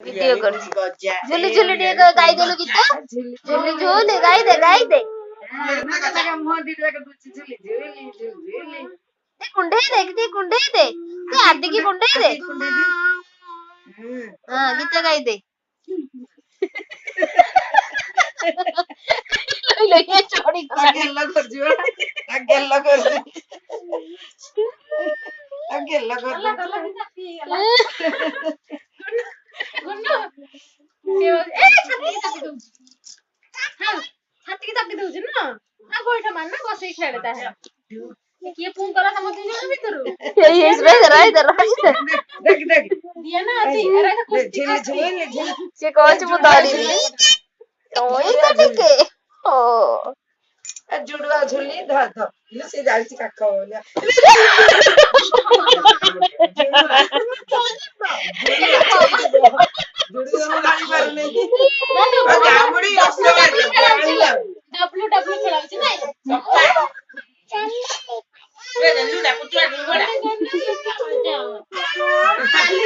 video করছি ঝুলি ঝুলি দিয়ে গাই দেলু গীত ঝুলি ঝুলি গাই দে কুंडे दे तू आधी की कुंडे दे हाँ गीत गाई दे लइया चोरी अगेला करजियो अगेला कर छाती की चापी दउछि न आ गोइठा मान ना बसई खेलता है किए पुं करा हम दिन जण भीतर ये इधर देख देख दिया ना अति अरे कुछ झिल से कहछ मु दारी ओई तो टिके ओ जुड़वा झुली ध ध से जाई काख बोलिया जुड़वा गाड़ी पर नहीं गामड़ी डब्ल्यू डब्ल्यू खेलाउछि नै ए लुडा पुटुआ